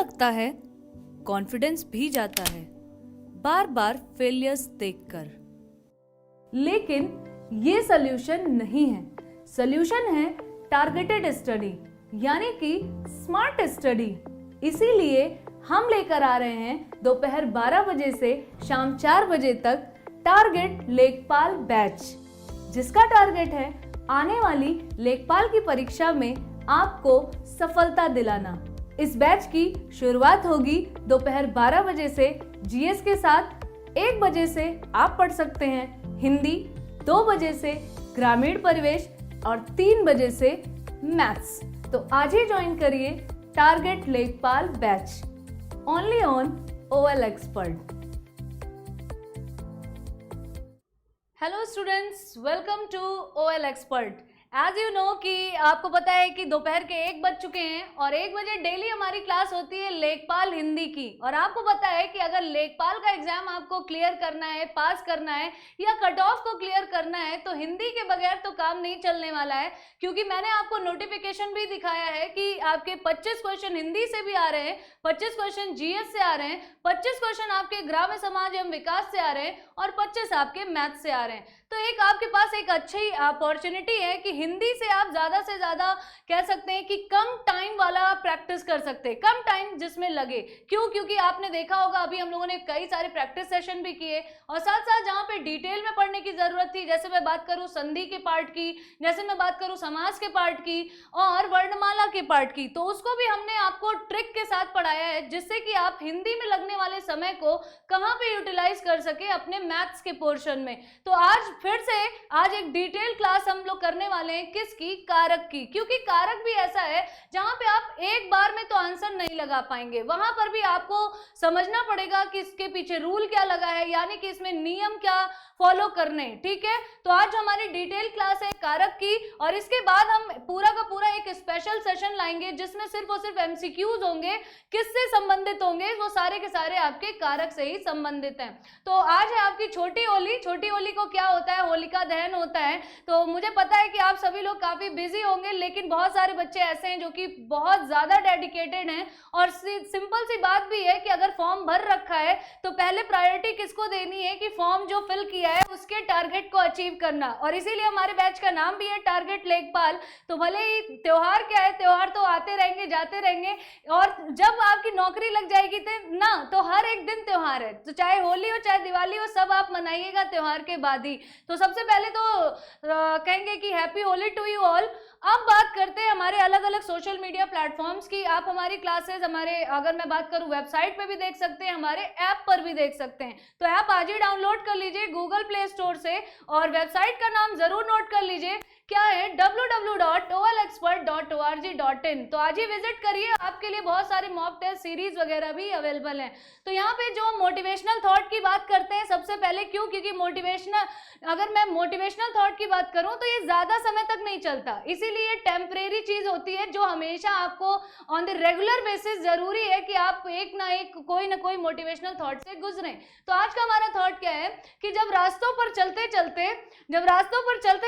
लगता है, कॉन्फिडेंस भी जाता है बार बार फेलियर्स देखकर। लेकिन ये सोल्यूशन नहीं है। सोल्यूशन है टारगेटेड स्टडी, यानी कि स्मार्ट स्टडी। इसीलिए हम लेकर आ रहे हैं दोपहर 12 बजे से शाम 4 बजे तक टारगेट लेखपाल बैच, जिसका टारगेट है आने वाली लेखपाल की परीक्षा में आपको सफलता दिलाना। इस बैच की शुरुआत होगी दोपहर 12 बजे से जीएस के साथ। 1 बजे से आप पढ़ सकते हैं हिंदी, 2 बजे से ग्रामीण परिवेश और 3 बजे से मैथ्स। तो आज ही ज्वाइन करिए टारगेट लेखपाल batch, only on OL expert. Hello students, welcome to OL expert. As you know कि आपको पता है कि दोपहर के 1 बज चुके हैं और 1 बजे डेली हमारी क्लास होती है लेखपाल हिंदी की। और आपको पता है कि अगर लेखपाल का एग्जाम आपको क्लियर करना है, पास करना है या कट ऑफ को क्लियर करना है तो हिंदी के बगैर तो काम नहीं चलने वाला है। क्योंकि मैंने आपको नोटिफिकेशन भी दिखाया है कि आपके 25 क्वेश्चन हिंदी से भी आ रहे हैं, 25 क्वेश्चन जीएस से आ रहे हैं, 25 क्वेश्चन आपके ग्राम्य समाज एवं विकास से आ रहे हैं और 25 आपके मैथ से आ रहे हैं। तो एक आपके पास एक अच्छी अपॉर्चुनिटी है कि हिंदी से आप ज्यादा से ज्यादा कह सकते हैं कि कम टाइम वाला प्रैक्टिस कर सकते हैं, कम टाइम जिसमें लगे। क्यों? क्योंकि आपने देखा होगा अभी हम लोगों ने कई सारे प्रैक्टिस सेशन भी किए और साथ साथ जहाँ पे डिटेल में पढ़ने की जरूरत थी, जैसे मैं बात करूँ संधि के पार्ट की, जैसे मैं बात करूँ समास के पार्ट की और वर्णमाला के पार्ट की, तो उसको भी हमने आपको ट्रिक के साथ पढ़ाया है, जिससे कि आप हिंदी में लगने वाले समय को कहाँ पे यूटिलाइज कर सके अपने मैथ्स के पोर्शन में। तो आज फिर से आज एक डिटेल क्लास हम लोग करने वाले हैं, किसकी? कारक की। क्योंकि कारक भी ऐसा है जहां पे आप एक बार में तो आंसर नहीं लगा पाएंगे, वहां पर भी आपको समझना पड़ेगा कि इसके पीछे रूल क्या लगा है, यानी कि इसमें नियम क्या फॉलो करने। ठीक है, तो आज हमारी डिटेल क्लास है कारक की और इसके बाद हम पूरा का पूरा एक स्पेशल सेशन लाएंगे जिसमें सिर्फ और सिर्फ एमसीक्यूज होंगे। किससे संबंधित होंगे? वो सारे के सारे आपके कारक से ही संबंधित हैं। तो आज है आपकी छोटी होली। छोटी होली को क्या होता है? होलिका दहन होता है। तो मुझे पता है कि आप सभी लोग काफी बिजी होंगे, लेकिन बहुत सारे बच्चे ऐसे हैं जो कि बहुत ज्यादा डेडिकेटेड हैं। और सिंपल सी बात भी है कि अगर फॉर्म भर रखा है तो पहले प्रायोरिटी किसको देनी है कि फॉर्म जो फिल किया है उसके टारगेट को अचीव करना। और इसीलिए हमारे बैच का नाम भी है टारगेट लेखपाल। तो भले ही त्योहार क्या है, त्योहार तो आते रहेंगे जाते रहेंगे, और जब आपकी नौकरी लग जाएगी ना तो हर एक दिन त्योहार है। तो चाहे होली हो चाहे दिवाली हो, सब आप मनाइएगा त्योहार के बाद ही। तो सबसे पहले तो कहेंगे कि happy Holi to you all. अब बात करते हैं हमारे अलग अलग सोशल मीडिया प्लेटफॉर्म्स की। आप हमारी क्लासेस हमारे, अगर मैं बात करूं, वेबसाइट पे भी देख सकते हैं, हमारे ऐप पर भी देख सकते हैं। तो ऐप आज ही डाउनलोड कर लीजिए गूगल प्ले स्टोर से और वेबसाइट का नाम जरूर नोट कर लीजिए, क्या है? www.olexpert.org.in। तो आज ही विजिट करिए, आपके लिए बहुत सारे मॉक टेस्ट सीरीज वगैरह भी अवेलेबल हैं। तो यहाँ पे जो मोटिवेशनल थॉट की बात करते हैं सबसे पहले, क्यों? क्योंकि अगर मैं मोटिवेशनल थॉट की बात करूं तो ये ज्यादा समय तक नहीं चलता, इसीलिए टेम्परेरी चीज होती है जो हमेशा आपको ऑन द रेगुलर बेसिस जरूरी है कि आप एक ना एक कोई ना कोई मोटिवेशनल थॉट से गुजरें। तो आज का हमारा थॉट क्या है कि जब रास्तों पर चलते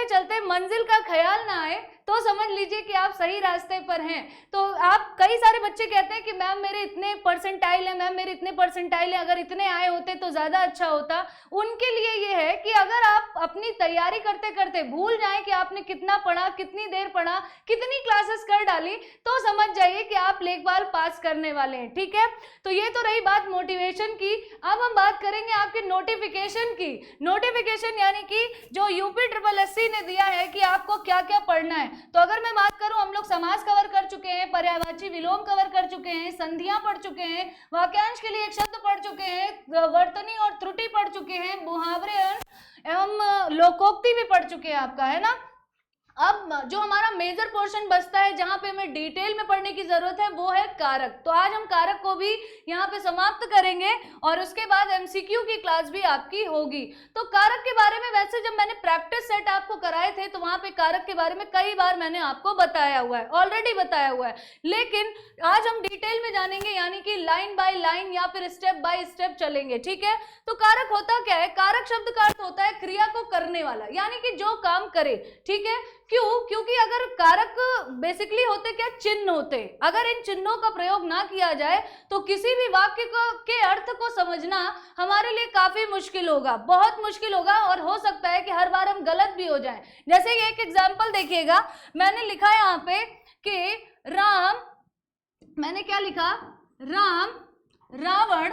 चलते मंजिल का ख्याल ना आए तो समझ लीजिए कि आप सही रास्ते पर हैं। तो आप, कई सारे बच्चे कहते हैं कि मैम मेरे इतने परसेंटाइल है, मैम मेरे इतने परसेंटाइल है, अगर इतने आए होते तो ज्यादा अच्छा होता। उनके लिए ये है कि अगर आप अपनी तैयारी करते करते भूल जाएं कि आपने कितना पढ़ा, कितनी देर पढ़ा, कितनी क्लासेस कर डाली, तो समझ जाइए कि आप लेखपाल पास करने वाले हैं। ठीक है, तो ये तो रही बात मोटिवेशन की। अब हम बात करेंगे आपके नोटिफिकेशन की। नोटिफिकेशन यानी कि जो UPSSC ने दिया है कि आपको क्या क्या पढ़ना है। तो अगर मैं बात करूं, हम लोग समास कवर कर चुके हैं, पर्यायवाची विलोम कवर कर चुके हैं, संधियां पढ़ चुके हैं, वाक्यांश के लिए एक शब्द पढ़ चुके हैं, वर्तनी और त्रुटि पढ़ चुके हैं, मुहावरे एवं लोकोक्ति भी पढ़ चुके हैं आपका, है ना। अब जो हमारा मेजर पोर्शन बचता है जहां पे हमें डिटेल में पढ़ने की जरूरत है वो है कारक। तो आज हम कारक को भी यहाँ पे समाप्त करेंगे और उसके बाद MCQ की क्लास भी आपकी होगी। तो कारक के बारे में वैसे जब मैंने प्रैक्टिस सेट आपको कराए थे तो वहां पे कारक के बारे में कई बार मैंने आपको बताया हुआ है, ऑलरेडी बताया हुआ है, लेकिन आज हम डिटेल में जानेंगे, यानी कि लाइन बाय लाइन या फिर स्टेप बाय स्टेप चलेंगे। ठीक है, तो कारक होता क्या है? कारक शब्द का अर्थ होता है क्रिया को करने वाला, यानी कि जो काम करे। ठीक है, क्यों? क्योंकि अगर कारक बेसिकली होते क्या, चिन्ह होते, अगर इन चिन्हों का प्रयोग ना किया जाए तो किसी भी वाक्य के अर्थ को समझना हमारे लिए काफी मुश्किल होगा, बहुत मुश्किल होगा, और हो सकता है कि हर बार हम गलत भी हो जाएं। जैसे ये एक एग्जाम्पल देखिएगा, मैंने लिखा है यहाँ पे कि राम, मैंने क्या लिखा, राम रावण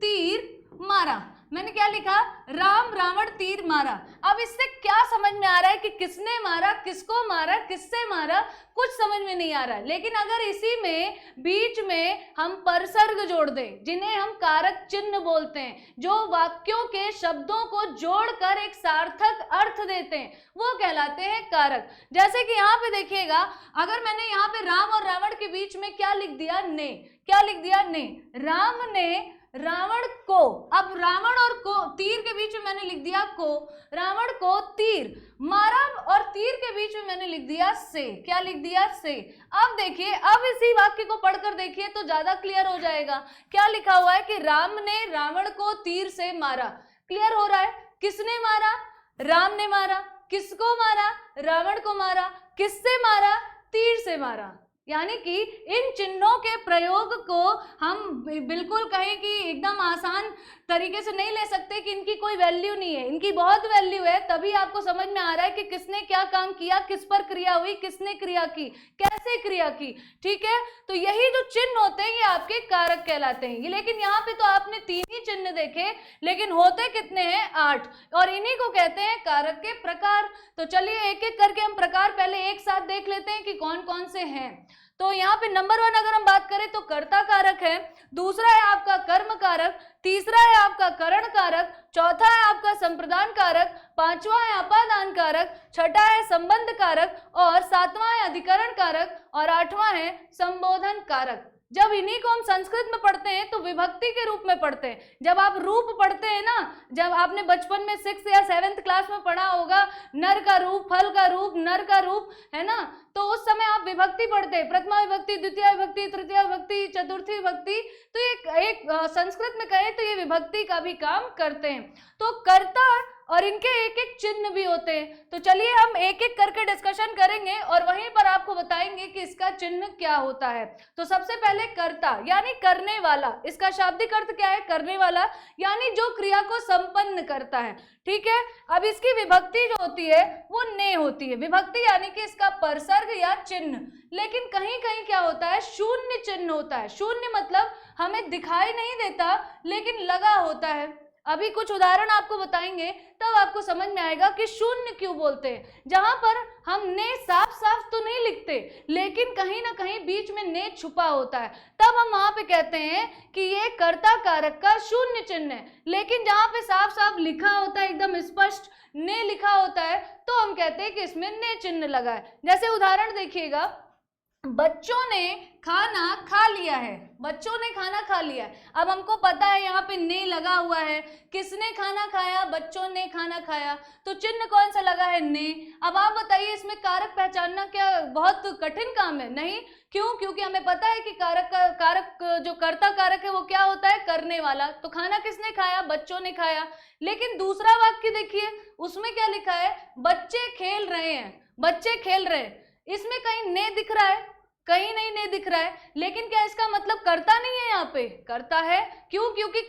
तीर मारा, मैंने क्या लिखा, राम रावण तीर मारा। अब इससे क्या समझ में आ रहा है कि किसने मारा, किसको मारा, किससे मारा, कुछ समझ में नहीं आ रहा है। लेकिन अगर इसी में बीच में हम परसर्ग जोड़ दें, जिन्हें हम कारक चिन्ह बोलते हैं, जो वाक्यों के शब्दों को जोड़कर एक सार्थक अर्थ देते हैं, वो कहलाते हैं कारक। जैसे कि यहाँ पे देखिएगा, अगर मैंने यहाँ पे राम और रावण के बीच में क्या लिख दिया, ने, क्या लिख दिया, ने, राम ने रावण को, अब रावण और को, तीर के बीच में मैंने लिख दिया को, रावण को तीर मारा, और तीर के बीच में मैंने लिख दिया से, क्या लिख दिया, से। अब देखिए, अब इसी वाक्य को पढ़कर देखिए तो ज्यादा क्लियर हो जाएगा। क्या लिखा हुआ है कि राम ने रावण को तीर से मारा, क्लियर हो रहा है, किसने मारा, राम ने मारा, किसको मारा, रावण को मारा, किससे मारा, तीर से मारा। यानी कि इन चिन्हों के प्रयोग को हम बिल्कुल कहें कि एकदम आसान तरीके से नहीं ले सकते कि इनकी कोई वैल्यू नहीं है, इनकी बहुत वैल्यू है। तभी आपको समझ में आ रहा है कि किसने क्या काम किया, किस पर क्रिया हुई, किसने क्रिया की, कैसे क्रिया की, ठीक है। तो यही जो चिन्ह होते हैं ये आपके कारक कहलाते हैं। लेकिन यहाँ पे तो आपने 3 ही चिन्ह देखे, लेकिन होते कितने हैं, 8, और इन्हीं को कहते हैं कारक के प्रकार। तो चलिए एक एक करके हम प्रकार पहले एक साथ देख लेते हैं कि कौन कौन से हैं। तो यहाँ पे नंबर 1 अगर हम बात करें तो कर्ता कारक है, दूसरा है आपका कर्म कारक, तीसरा है आपका करण कारक, चौथा है आपका संप्रदान कारक, पांचवा है अपादान कारक, छठा है संबंध कारक, और सातवां है अधिकरण कारक, और आठवां है संबोधन कारक। जब इन्हीं को हम संस्कृत में पढ़ते हैं तो विभक्ति के रूप में पढ़ते हैं। जब आप रूप पढ़ते हैं ना, जब आपने बचपन में 6th या 7th क्लास में पढ़ा होगा, नर का रूप, फल का रूप, नर का रूप, है ना, तो उस समय आप विभक्ति पढ़ते हैं, प्रथमा विभक्ति, द्वितीय विभक्ति, तृतीय विभक्ति, चतुर्थी विभक्ति। तो एक संस्कृत में कहें तो ये विभक्ति का भी काम करते हैं। तो कर्ता और इनके एक एक चिन्ह भी होते हैं। तो चलिए हम एक एक करके डिस्कशन करेंगे और वहीं पर आपको बताएंगे कि इसका चिन्ह क्या होता है। तो सबसे पहले कर्ता यानी करने वाला, इसका शाब्दिक अर्थ क्या है, करने वाला, यानी जो क्रिया को संपन्न करता है, ठीक है। अब इसकी विभक्ति जो होती है वो ने होती है, विभक्ति यानी कि इसका परसर्ग या चिन्ह। लेकिन कहीं कहीं क्या होता है, शून्य चिन्ह होता है। शून्य मतलब हमें दिखाई नहीं देता लेकिन लगा होता है। अभी कुछ उदाहरण आपको बताएंगे तब आपको समझ में आएगा कि शून्य क्यों बोलते हैं। जहां पर हम ने साफ साफ तो नहीं लिखते, लेकिन कहीं ना कहीं बीच में ने छुपा होता है, तब हम वहां पे कहते हैं कि ये कर्ता कारक का शून्य चिन्ह है। लेकिन जहां पे साफ साफ लिखा होता है, एकदम स्पष्ट ने लिखा होता है, तो हम कहते हैं कि इसमें ने चिन्ह लगा है। जैसे उदाहरण देखिएगा, बच्चों ने खाना खा लिया है, बच्चों ने खाना खा लिया है। अब हमको पता है यहाँ पे ने लगा हुआ है, किसने खाना खाया, बच्चों ने खाना खाया, तो चिन्ह कौन सा लगा है, ने। अब आप बताइए इसमें कारक पहचानना क्या बहुत कठिन काम है? नहीं, क्यों? क्योंकि हमें पता है कि कारक जो कर्ता कारक है वो क्या होता है, करने वाला। तो खाना किसने खाया, बच्चों ने खाया। लेकिन दूसरा वाक्य देखिए, उसमें क्या लिखा है, बच्चे खेल रहे हैं, बच्चे खेल रहे हैं। इसमें कहीं ने दिख रहा है, कहीं नहीं दिख रहा है, लेकिन क्या इसका मतलब कर्ता नहीं है? यहाँ पे कर्ता है। क्यों? क्योंकि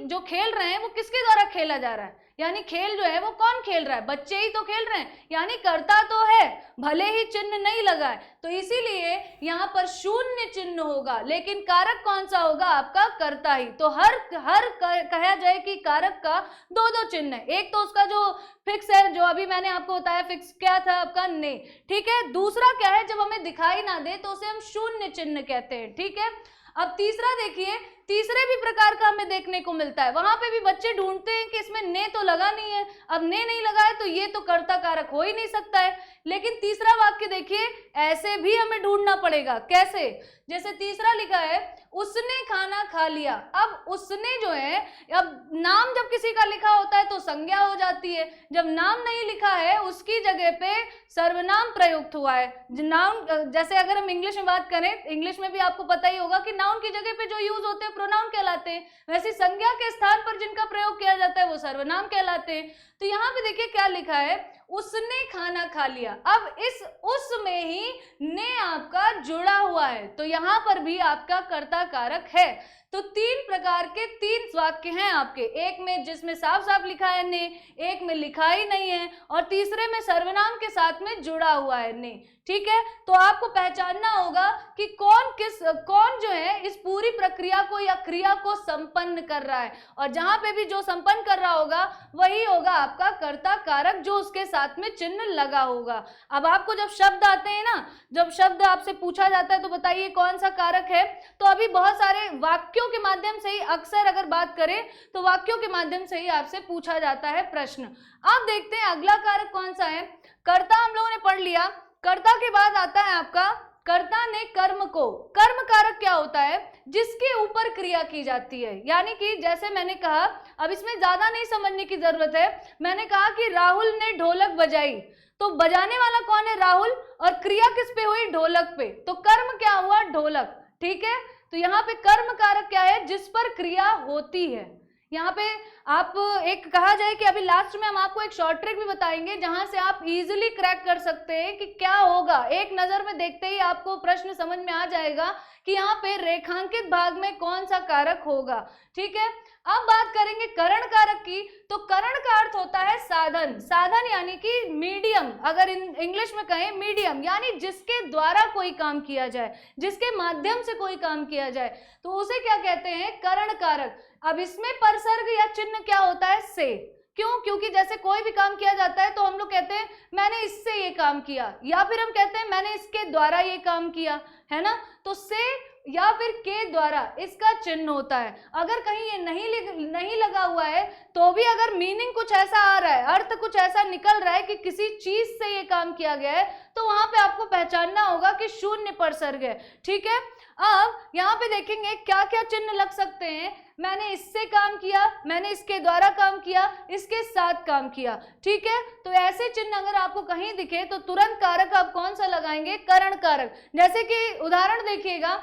जो खेल रहे हैं वो किसके द्वारा खेला जा रहा है, यानी खेल जो है वो कौन खेल रहा है, बच्चे ही तो खेल रहे हैं, यानी कर्ता तो है, भले ही चिन्ह नहीं लगा है। तो इसीलिए यहाँ पर शून्य चिन्ह होगा, लेकिन कारक कौन सा होगा, आपका कर्ता ही। तो हर कहा जाए कि कारक का 2 चिन्ह है। एक तो उसका जो फिक्स है, जो अभी मैंने आपको बताया, फिक्स क्या था आपका, ने, ठीक है। दूसरा क्या है, जब हमें दिखाई ना दे तो उसे हम शून्य चिन्ह कहते हैं, ठीक है। अब तीसरा देखिए, तीसरे भी प्रकार का हमें देखने को मिलता है। वहां पे भी बच्चे ढूंढते हैं कि इसमें ने तो लगा नहीं है। अब ने नहीं लगा है तो ये तो कर्ता कारक हो ही नहीं सकता है। लेकिन तीसरा वाक्य देखिए, ऐसे भी हमें ढूंढना पड़ेगा। कैसे? जैसे तीसरा लिखा है, उसने खाना खा लिया। अब उसने जो है, अब नाम जब किसी का लिखा होता है तो संज्ञा हो जाती है, जब नाम नहीं लिखा है उसकी जगह पे सर्वनाम प्रयुक्त हुआ है। नाउन, जैसे अगर हम इंग्लिश में बात करें, इंग्लिश में भी आपको पता ही होगा कि नाउन की जगह पे जो यूज होते हैं प्रोनाउन कहलाते हैं, वैसे संज्ञा के स्थान पर जिनका प्रयोग किया जाता है वो सर्वनाम कहलाते हैं। तो यहाँ पे देखिए क्या लिखा है, उसने खाना खा लिया। अब इस उस में ही ने आपका जुड़ा हुआ है, तो यहां पर भी आपका कर्ता कारक है। तो तीन प्रकार के तीन वाक्य हैं आपके, एक में जिसमें साफ साफ लिखा है ने, एक में लिखा ही नहीं है, और तीसरे में सर्वनाम के साथ में जुड़ा हुआ है ने। ठीक है, तो आपको पहचानना होगा कि कौन जो है इस पूरी प्रक्रिया को या क्रिया को संपन्न कर रहा है, और जहां पे भी जो संपन्न कर रहा होगा वही होगा आपका कर्ता कारक, जो उसके साथ में चिन्ह लगा होगा। अब आपको जब शब्द आते हैं ना, जब शब्द आपसे पूछा जाता है तो बताइए कौन सा कारक है, तो अभी बहुत सारे वाक्यों के माध्यम से ही, अक्सर अगर बात करें तो वाक्यों के माध्यम से ही आपसे पूछा जाता है प्रश्न। अब देखते हैं अगला कारक कौन सा है। कर्ता हम लोगों ने पढ़ लिया, कर्ता के बाद आता है आपका कर्ता ने कर्म को। कर्म कारक क्या होता है? जिसके ऊपर क्रिया की जाती है, यानी कि जैसे मैंने कहा, अब इसमें ज्यादा नहीं समझने की जरूरत है, मैंने कहा कि राहुल ने ढोलक बजाई, तो बजाने वाला कौन है? राहुल, और क्रिया किस पे हुई? ढोलक पे, तो कर्म क्या हुआ? ढोलक। ठीक है, तो यहाँ पे कर्म कारक क्या है? जिस पर क्रिया होती है। यहाँ पे आप एक कहा जाए कि अभी लास्ट में हम आपको एक शॉर्ट ट्रिक भी बताएंगे जहां से आप इजीली क्रैक कर सकते हैं कि क्या होगा। एक नजर में देखते ही आपको प्रश्न समझ में आ जाएगा कि यहाँ पे रेखांकित भाग में कौन सा कारक होगा। ठीक है, अब बात करेंगे करण कारक की, तो करण का अर्थ होता है साधन। साधन यानी कि मीडियम, अगर इंग्लिश में कहें मीडियम, यानी जिसके द्वारा कोई काम किया जाए, जिसके माध्यम से कोई काम किया जाए, तो उसे क्या कहते हैं? करण कारक। अब इसमें परसर्ग या चिन्ह क्या होता है? से। क्यों? क्योंकि जैसे कोई भी काम किया जाता है तो हम लोग कहते हैं मैंने इससे ये काम किया, या फिर हम कहते हैं मैंने इसके द्वारा ये काम किया, है ना। तो से या फिर के द्वारा इसका चिन्ह होता है। अगर कहीं ये नहीं लगा हुआ है तो भी अगर मीनिंग कुछ ऐसा आ रहा है, अर्थ कुछ ऐसा निकल रहा है कि किसी चीज से ये काम किया गया है, तो वहां पे आपको पहचानना होगा कि शून्य परसर्ग है। ठीक है, अब यहाँ पे देखेंगे क्या क्या चिन्ह लग सकते हैं। मैंने इससे काम किया, मैंने इसके द्वारा काम किया, इसके साथ काम किया। ठीक है, तो ऐसे चिन्ह अगर आपको कहीं दिखे तो तुरंत कारक आप कौन सा लगाएंगे? करण कारक। जैसे कि उदाहरण देखिएगा,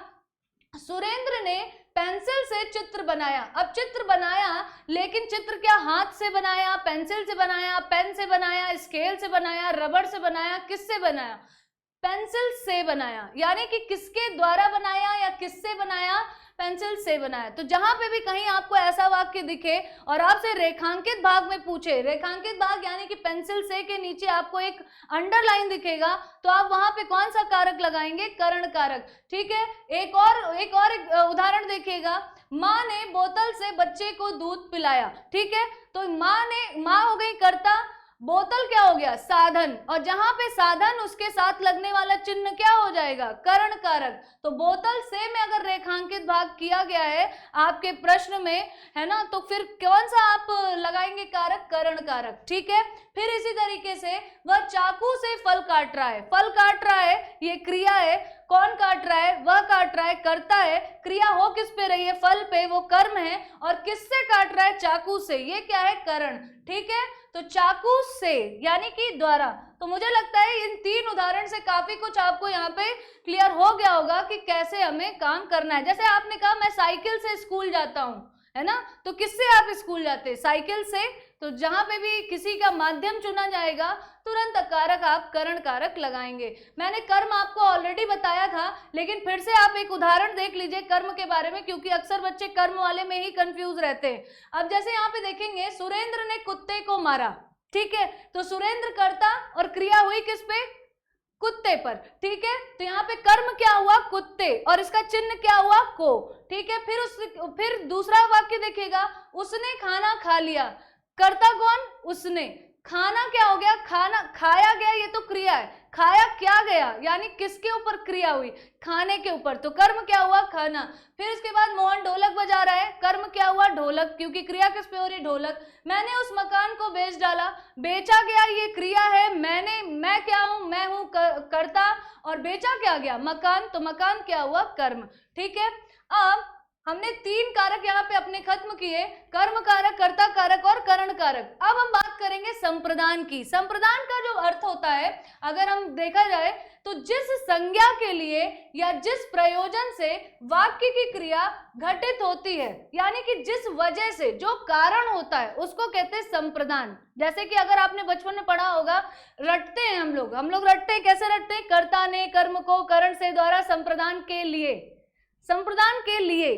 सुरेंद्र ने पेंसिल से चित्र बनाया। अब चित्र बनाया, लेकिन चित्र क्या हाथ से बनाया, पेंसिल से बनाया, पेन से बनाया, स्केल से बनाया, रबड़ से बनाया, किससे बनाया? पेंसिल से बनाया। यानी कि किसके द्वारा बनाया या किससे बनाया? पेंसिल से बनाया। तो जहां पे भी कहीं आपको ऐसा वाक्य दिखे और आपसे रेखांकित भाग में पूछे, रेखांकित भाग यानी कि पेंसिल से के नीचे आपको एक अंडरलाइन दिखेगा, तो आप वहां पे कौन सा कारक लगाएंगे? करण कारक। ठीक है, एक और उदाहरण देखिएगा, माँ ने बोतल से बच्चे को दूध पिलाया। ठीक है, तो माँ हो गई कर्ता, बोतल क्या हो गया? साधन, और जहां पे साधन उसके साथ लगने वाला चिन्ह क्या हो जाएगा? करण कारक। तो बोतल से में अगर रेखांकित भाग किया गया है आपके प्रश्न में, है ना, तो फिर कौन सा आप लगाएंगे कारक? करण कारक। ठीक है, फिर इसी तरीके से वह चाकू से फल काट रहा है। फल काट रहा है, ये क्रिया है। कौन काट रहा है? वह काट रहा है, कर्ता है। क्रिया हो किस पे रही है? फल पे, वो कर्म है। और किससे काट रहा है? चाकू से, ये क्या है? करण। ठीक है, तो चाकू से यानी कि द्वारा। तो मुझे लगता है इन तीन उदाहरण से काफी कुछ आपको यहाँ पे क्लियर हो गया होगा कि कैसे हमें काम करना है। जैसे आपने कहा मैं साइकिल से स्कूल जाता हूँ, है ना, तो किससे आप स्कूल जाते हैं? साइकिल से। तो जहां पे भी किसी का माध्यम चुना जाएगा तुरंत कारक आप करण कारक लगाएंगे। मैंने कर्म आपको ऑलरेडी बताया था, लेकिन फिर से आप एक उदाहरण देख लीजिए कर्म के बारे में, क्योंकि अक्सर बच्चे कर्म वाले में ही कंफ्यूज रहते हैं। अब जैसे यहाँ पे देखेंगे, सुरेंद्र ने कुत्ते को मारा। ठीक है, तो सुरेंद्र कर्ता और क्रिया हुई किस पे? कुत्ते पर। ठीक है, तो यहाँ पे कर्म क्या हुआ? कुत्ते, और इसका चिन्ह क्या हुआ? को। ठीक है, फिर दूसरा वाक्य देखिएगा, उसने खाना खा लिया। कर्ता कौन? उसने। खाना क्या हो गया? खाना खाया गया, ये तो क्रिया है। खाया क्या गया, यानी किसके ऊपर क्रिया हुई? खाने के ऊपर। तो कर्म क्या हुआ? खाना। फिर इसके बाद मोहन ढोलक बजा रहा है। कर्म क्या हुआ? ढोलक, क्योंकि क्रिया किस पे हो रही? ढोलक। मैंने उस मकान को बेच डाला। बेचा गया, ये क्रिया है। मैं क्या हूं? मैं हूं कर्ता, और बेचा क्या गया? मकान। तो मकान क्या हुआ? कर्म। ठीक है, अब हमने तीन कारक यहाँ पे अपने खत्म किए, कर्म कारक, कर्ता कारक और करण कारक। अब हम बात बात करेंगे संप्रदान की। संप्रदान का जो अर्थ होता है, अगर हम देखा जाए तो जिस संज्ञा के लिए या जिस प्रयोजन से वाक्य की क्रिया घटित होती है, यानी कि जिस वजह से जो कारण होता है उसको कहते हैं संप्रदान। जैसे कि अगर आपने बचपन में पढ़ा होगा, रटते हैं हम लोग रटते हैं, कैसे रटते हैं? कर्ता ने कर्म को करण से द्वारा संप्रदान के लिए, संप्रदान के लिए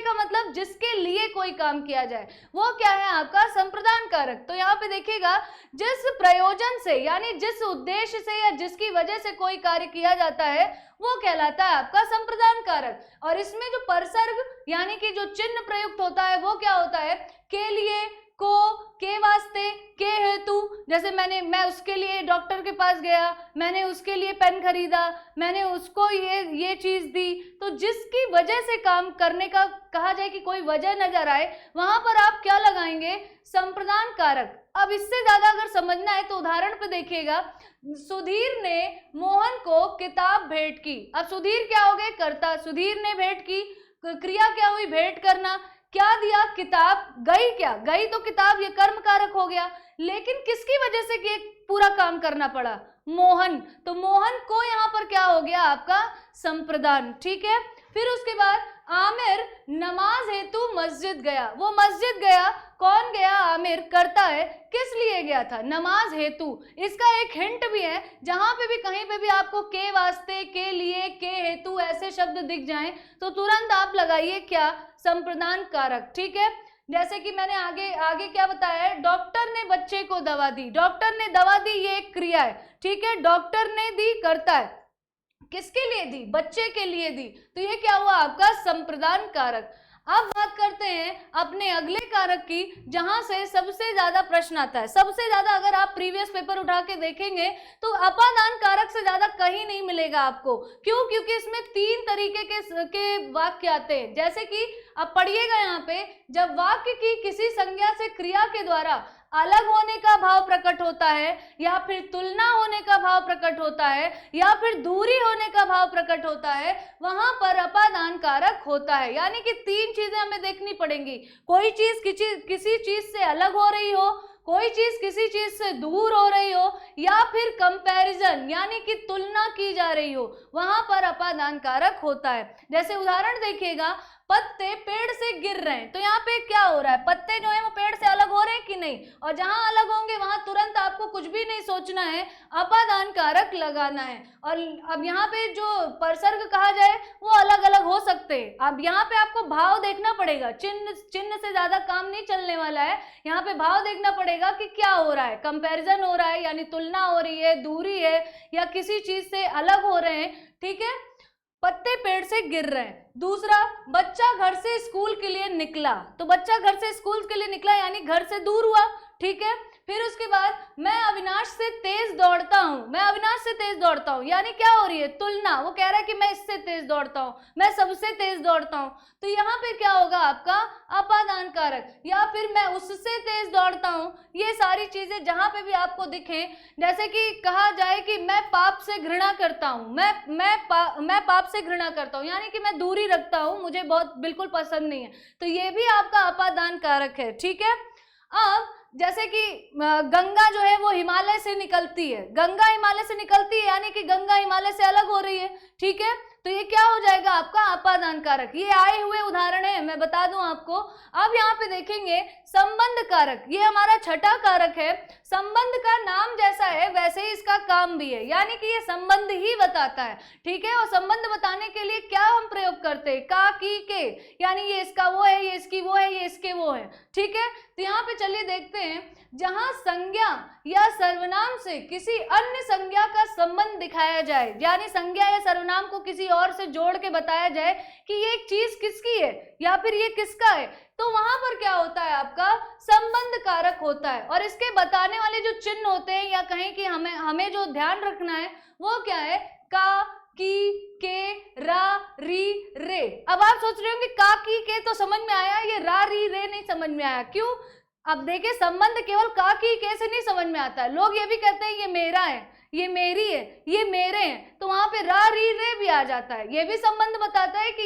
का मतलब जिसके लिए कोई काम किया जाए, वो क्या है आपका संप्रदान कारक। तो यहाँ पे देखिएगा, जिस प्रयोजन से यानी जिस उद्देश्य से या जिसकी वजह से कोई कार्य किया जाता है वो कहलाता है आपका संप्रदान कारक। और इसमें जो परसर्ग यानी कि जो चिन्ह प्रयुक्त होता है वो क्या होता है? के लिए, को, के वास्ते, के हेतु। जैसे मैं उसके लिए डॉक्टर के पास गया, मैंने उसके लिए पेन खरीदा, मैंने उसको ये चीज दी। तो जिसकी वजह से काम करने का कहा जाए कि कोई वजह नजर आए, वहां पर आप क्या लगाएंगे? संप्रदान कारक। अब इससे ज्यादा अगर समझना है तो उदाहरण पे देखिएगा, सुधीर ने मोहन को किताब भेंट की। अब सुधीर क्या हो गए? कर्ता। सुधीर ने भेंट की, क्रिया क्या हुई? भेंट करना। क्या दिया? किताब। गई क्या? गई तो किताब, ये कर्म कारक हो गया। लेकिन किसकी वजह से ये पूरा काम करना पड़ा? मोहन। तो मोहन को यहाँ पर क्या हो गया? आपका संप्रदान। ठीक है। फिर उसके बाद आमिर नमाज हेतु मस्जिद गया। वो मस्जिद गया, कौन गया? आमिर। करता है, किस लिए गया था? नमाज हेतु। इसका एक हिंट भी है, जहां पे भी कहीं पे भी आपको के वास्ते, के लिए, के हेतु ऐसे शब्द दिख जाएं तो तुरंत आप लगाइए क्या? संप्रदान कारक। ठीक है। जैसे कि मैंने आगे क्या बताया है? डॉक्टर ने बच्चे को दवा दी। डॉक्टर ने दवा दी, ये एक क्रिया है। ठीक है। डॉक्टर ने दी, करता है, किसके लिए दी? बच्चे के लिए दी। तो ये क्या हुआ? आपका संप्रदान कारक। अब बात करते हैं अपने अगले कारक की, जहां से सबसे ज्यादा प्रश्न आता है। सबसे ज्यादा अगर आप प्रीवियस पेपर उठा के देखेंगे तो अपादान कारक से ज्यादा कहीं नहीं मिलेगा आपको। क्यों? क्योंकि इसमें 3 तरीके के वाक्य आते हैं। जैसे कि अब पढ़िएगा यहाँ पे, जब वाक्य की किसी संज्ञा से क्रिया के द्वारा अलग होने का भाव प्रकट होता है, या फिर तुलना होने का भाव प्रकट होता है, या फिर दूरी होने का भाव प्रकट होता है, वहां पर अपादान कारक होता है। यानी कि 3 चीजें हमें देखनी पड़ेंगी। कोई चीज किसी चीज से अलग हो रही हो, कोई चीज किसी चीज से दूर हो रही हो, या फिर कंपैरिजन यानी कि तुलना की जा रही हो, वहां पर अपादान कारक होता है। जैसे उदाहरण देखिएगा, पत्ते पेड़ से गिर रहे हैं। तो यहाँ पे क्या हो रहा है? पत्ते जो है वो पेड़ से अलग हो रहे हैं कि नहीं? और जहां अलग होंगे वहां तुरंत आपको कुछ भी नहीं सोचना है, अपादान कारक लगाना है। और अब यहाँ पे जो परसर्ग कहा जाए वो अलग अलग हो सकते हैं। अब यहाँ पे आपको भाव देखना पड़ेगा, चिन्ह से ज्यादा काम नहीं चलने वाला है। यहाँ पे भाव देखना पड़ेगा कि क्या हो रहा है, कंपैरिजन हो रहा है यानी तुलना हो रही है, दूरी है, या किसी चीज से अलग हो रहे हैं। ठीक है। पत्ते पेड़ से गिर रहे हैं। दूसरा, बच्चा घर से स्कूल के लिए निकला। तो बच्चा घर से स्कूल के लिए निकला यानी घर से दूर हुआ। ठीक है। फिर उसके बाद मैं अविनाश से तेज दौड़ता हूं। मैं अविनाश से तेज दौड़ता हूं यानी क्या हो रही है? तुलना। वो कह रहा है कि मैं इससे तेज दौड़ता हूं, मैं सबसे तेज दौड़ता हूं। तो यहाँ पे क्या होगा आपका? अपादान कारक। या फिर मैं उससे तेज दौड़ता हूं। ये सारी चीजें जहां पे भी आपको दिखे, जैसे कि कहा जाए कि मैं पाप से घृणा करता हूं, मैं पाप से घृणा करता हूं यानी कि मैं दूरी रखता हूं, मुझे बहुत बिल्कुल पसंद नहीं है। तो ये भी आपका अपादान कारक है। ठीक है। अब जैसे कि गंगा जो है वो हिमालय से निकलती है। गंगा हिमालय से निकलती है यानी कि गंगा हिमालय से अलग हो रही है। ठीक है। तो ये क्या हो जाएगा आपका? अपादान कारक। ये आए हुए उदाहरण है, मैं बता दूं आपको। अब यहाँ पे देखेंगे संबंध कारक, ये हमारा छठा कारक है। संबंध का नाम जैसा है वैसे ही इसका काम भी है, यानी कि ये संबंध ही बताता है। ठीक है। और संबंध बताने के लिए क्या हम प्रयोग करते हैं? का, की, के, यानी ये इसका वो है, ये इसकी वो है, ये इसके वो है। ठीक है। तो यहाँ पे चलिए देखते हैं, जहां संज्ञा या सर्वनाम से किसी अन्य संज्ञा का संबंध दिखाया जाए, यानी संज्ञा या सर्वनाम को किसी और से जोड़ के बताया जाए कि ये एक चीज किसकी है या फिर ये किसका है, तो वहां पर क्या होता है? आपका संबंध कारक होता है। और इसके बताने वाले जो चिन्ह होते हैं, या कहें कि हमें जो ध्यान रखना है वो क्या है? का, की, के, रा, री, रे। अब आप सोच रहे होंगे का, की, के तो समझ में आया, ये रा, री, रे नहीं समझ में आया। क्यों? अब देखिए, संबंध केवल का, की, के से नहीं समझ में आता है। लोग ये भी कहते हैं ये मेरा है, ये मेरी है, ये मेरे हैं, तो वहां पे रा, री, रे भी आ जाता है। ये भी संबंध बताता है कि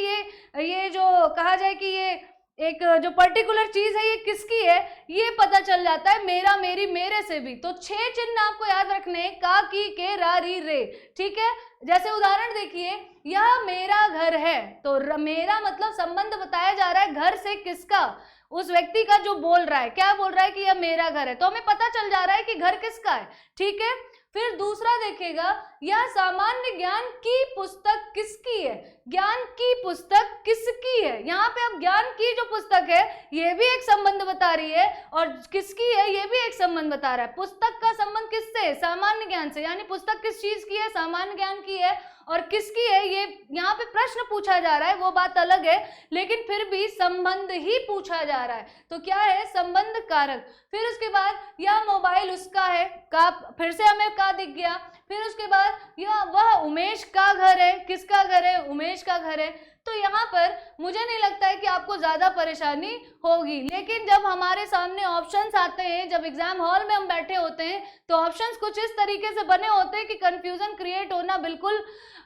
ये जो कहा जाए कि ये एक जो पर्टिकुलर चीज है ये किसकी है ये पता चल जाता है, मेरा, मेरी, मेरे से भी। तो 6 चिन्ह आपको याद रखने हैं, का, की, के, रा, री, रे, ठीक है। जैसे उदाहरण देखिए, यह मेरा घर है, तो मेरा मतलब संबंध बताया जा रहा है घर से, किसका, उस व्यक्ति का जो बोल रहा है, क्या बोल रहा है कि यह मेरा घर है, तो हमें पता चल जा रहा है कि घर किसका है, ठीक है। फिर दूसरा देखिएगा, यह सामान्य ज्ञान की पुस्तक किसकी है, ज्ञान की पुस्तक किसकी है, यहाँ पे अब ज्ञान की जो पुस्तक है ये भी एक संबंध बता रही है और किसकी है ये भी एक संबंध बता रहा है। पुस्तक का संबंध किससे है, सामान्य ज्ञान से, यानी पुस्तक किस चीज की है, सामान्य ज्ञान की है। और किसकी है ये यहाँ पे प्रश्न पूछा जा रहा है, वो बात अलग है, लेकिन फिर भी संबंध ही पूछा जा रहा है, तो क्या है, संबंध कारक। फिर उसके बाद यह मोबाइल उसका है, का, फिर से हमें का दिख गया। फिर उसके बाद यह वह उमेश का घर है, किसका घर है, उमेश का घर है। तो यहाँ पर मुझे नहीं लगता है कि आपको ज्यादा परेशानी होगी, लेकिन जब हमारे सामने ऑप्शंस आते हैं, जब एग्जाम हॉल में हम बैठे होते हैं तो ऑप्शंस कुछ इस तरीके से बने होते हैं कि कंफ्यूजन क्रिएट होना बिल्कुल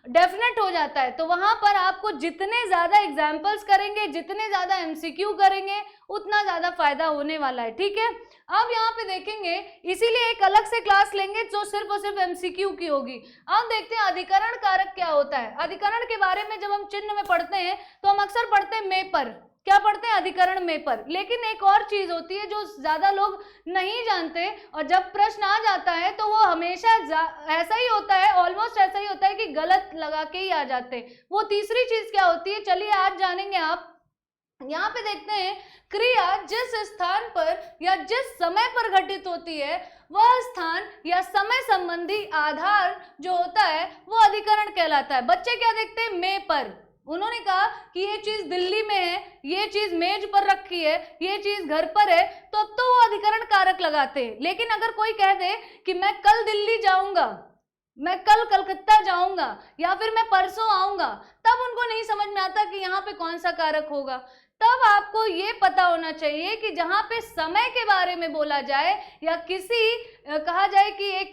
डेफिनेट हो जाता है। तो वहां पर आपको जितने ज्यादा एग्जाम्पल्स करेंगे, जितने ज्यादा एमसीक्यू करेंगे, उतना ज्यादा फायदा होने वाला है, ठीक है। अब यहाँ पे देखेंगे, इसीलिए एक अलग से क्लास लेंगे जो सिर्फ और सिर्फ एमसीक्यू की होगी। अब देखते हैं अधिकरण कारक क्या होता है। अधिकरण के बारे में जब हम चिन्ह में पढ़ते हैं तो हम अक्सर पढ़ते हैं में पर, क्या पढ़ते हैं, अधिकरण में पर। लेकिन एक और चीज होती है जो ज्यादा लोग नहीं जानते, और जब प्रश्न आ जाता है तो वो हमेशा ऐसा ही होता है, ऑलमोस्ट ऐसा ही होता है कि गलत लगा के ही आ जाते हैं। वो तीसरी चीज क्या होती है, चलिए आज जानेंगे आप। यहाँ पे देखते हैं, क्रिया जिस स्थान पर या जिस समय पर घटित होती है वह स्थान या समय संबंधी आधार जो होता है वो अधिकरण कहलाता है। बच्चे क्या देखते हैं, में पर, उन्होंने कहा कि ये चीज दिल्ली में है, ये चीज मेज पर रखी है, ये चीज घर पर है, तो अब तो वो अधिकरण कारक लगाते हैं। लेकिन अगर कोई कह दे कि मैं कल दिल्ली जाऊंगा, मैं कल कलकत्ता जाऊंगा, या फिर मैं परसों आऊंगा, तब उनको नहीं समझ में आता कि यहाँ पे कौन सा कारक होगा। तब आपको ये पता होना चाहिए कि जहाँ पे समय के बारे में बोला जाए या किसी कहा जाए कि एक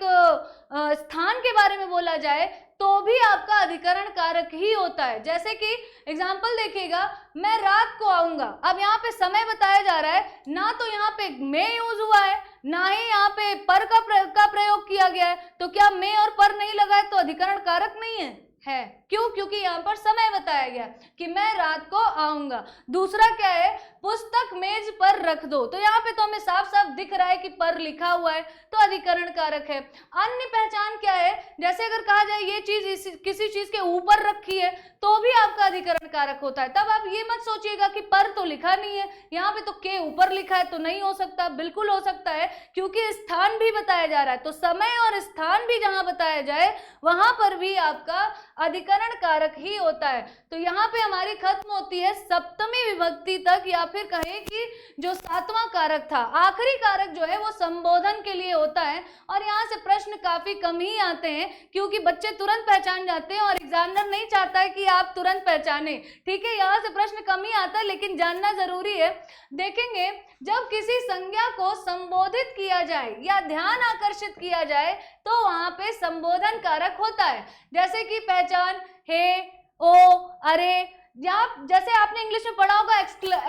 स्थान के बारे में बोला जाए तो भी आपका अधिकरण कारक ही होता है। जैसे कि एग्जाम्पल देखिएगा, मैं रात को आऊंगा, अब यहाँ पे समय बताया जा रहा है, ना तो यहाँ पे में यूज हुआ है, ना ही यहाँ पे पर का प्रयोग किया गया है, तो क्या में और पर नहीं लगा है तो अधिकरण कारक नहीं है? क्यों? क्योंकि यहाँ पर समय बताया गया कि मैं रात को आऊंगा। दूसरा क्या है, पुस्तक मेज पर रख दो, तो यहाँ पे तो हमें साफ साफ दिख रहा है कि पर लिखा हुआ है, तो अधिकरण कारक है। अन्य पहचान क्या है, जैसे अगर कहा जाए ये चीज किसी चीज के ऊपर रखी है तो भी आपका अधिकरण कारक होता है। तब आप ये मत सोचिएगा कि पर तो लिखा नहीं है, यहाँ पे तो के ऊपर लिखा है, तो नहीं हो सकता। बिल्कुल हो सकता है, क्योंकि स्थान भी बताया जा रहा है, तो समय और स्थान भी जहां बताया जाए वहां पर भी आपका अधिकरण कारक ही होता है। तो यहाँ पे हमारी खत्म होती है सप्तमी विभक्ति तक, या फिर कहें कि जो सातवां कारक था, आखिरी कारक जो है वो संबोधन के लिए होता है। और यहाँ से प्रश्न काफी कम ही आते हैं, क्योंकि बच्चे तुरंत पहचान जाते हैं और एग्जामिनर नहीं चाहता है कि आप तुरंत पहचाने, ठीक है। यहाँ से प्रश्न कम ही आता है, लेकिन जानना जरूरी है। देखेंगे, जब किसी संज्ञा को संबोधित किया जाए या ध्यान आकर्षित किया जाए तो वहां पे संबोधन कारक होता है। जैसे कि पहचान, हे, ओ, अरे, या जैसे आपने इंग्लिश में पढ़ा होगा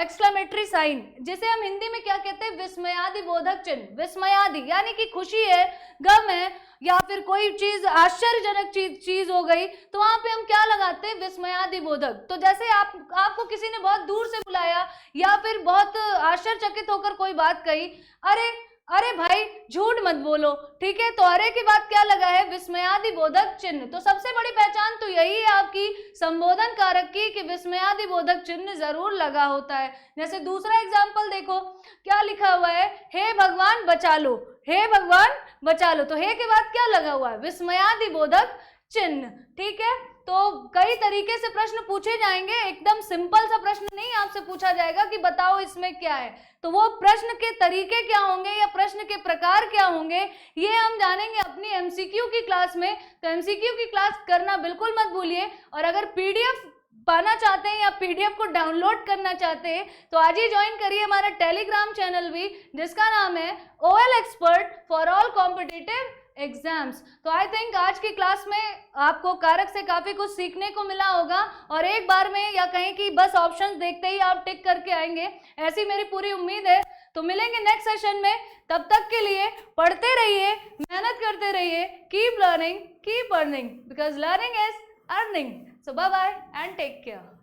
एक्सक्लेमेटरी साइन, जिसे हम हिंदी में क्या कहते हैं, विस्मयादि बोधक चिन्ह। विस्मयादि यानी कि खुशी है, गम है, या फिर कोई चीज आश्चर्यजनक चीज हो गई, तो वहां पे हम क्या लगाते हैं, विस्मयादि बोधक। तो जैसे आपको किसी ने बहुत दूर से बुलाया या फिर बहुत आश्चर्यचकित होकर कोई बात कही, अरे अरे भाई झूठ मत बोलो, ठीक है, तो अरे के बाद क्या लगा है, विस्मयादि बोधक चिन्ह। तो सबसे बड़ी पहचान तो यही है आपकी संबोधन कारक की कि विस्मयादि बोधक चिन्ह जरूर लगा होता है। जैसे दूसरा एग्जाम्पल देखो, क्या लिखा हुआ है, हे भगवान बचा लो, हे भगवान बचा लो, तो हे के बाद क्या लगा हुआ है, विस्मयादि बोधक चिन्ह, ठीक है। तो कई तरीके से प्रश्न पूछे जाएंगे, एकदम सिंपल सा प्रश्न नहीं आपसे पूछा जाएगा कि बताओ इसमें क्या है। तो वो प्रश्न के तरीके क्या होंगे या प्रश्न के प्रकार क्या होंगे, ये हम जानेंगे अपनी एमसीक्यू की क्लास में। तो एमसीक्यू की क्लास करना बिल्कुल मत भूलिए, और अगर पीडीएफ पाना चाहते हैं या पीडीएफ को डाउनलोड करना चाहते हैं तो आज ही ज्वाइन करिए हमारा टेलीग्राम चैनल भी, जिसका नाम है OL expert for all competitive exams. तो आई थिंक आज की क्लास में आपको कारक से काफी कुछ सीखने को मिला होगा और एक बार में या कहीं कि बस ऑप्शंस देखते ही आप टिक करके आएंगे, ऐसी मेरी पूरी उम्मीद है। तो मिलेंगे नेक्स्ट सेशन में, तब तक के लिए पढ़ते रहिए, मेहनत करते रहिए, keep learning, keep earning, because learning is earning. So bye bye and take care.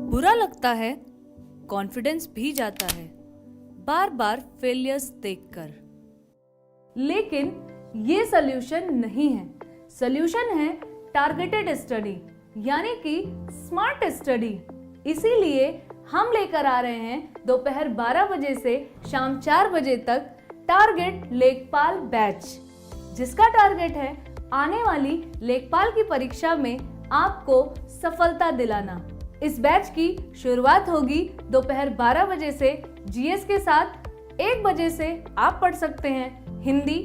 बुरा लगता है, कॉन्फिडेंस भी जाता है बार बार फेलियर्स देखकर, लेकिन ये सोल्यूशन नहीं है। सोल्यूशन है टारगेटेड स्टडी, यानी कि स्मार्ट स्टडी। इसीलिए हम लेकर आ रहे हैं दोपहर 12 बजे से शाम 4 बजे तक टारगेट लेखपाल बैच, जिसका टारगेट है आने वाली लेखपाल की परीक्षा में आपको सफलता दिलाना। इस बैच की शुरुआत होगी दोपहर 12 बजे से जीएस के साथ, 1 बजे से आप पढ़ सकते हैं हिंदी,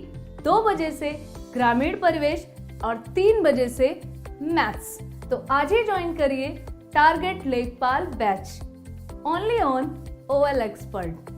2 बजे से ग्रामीण परिवेश और 3 बजे से मैथ्स। तो आज ही ज्वाइन करिए टारगेट लेखपाल batch, only on OL expert.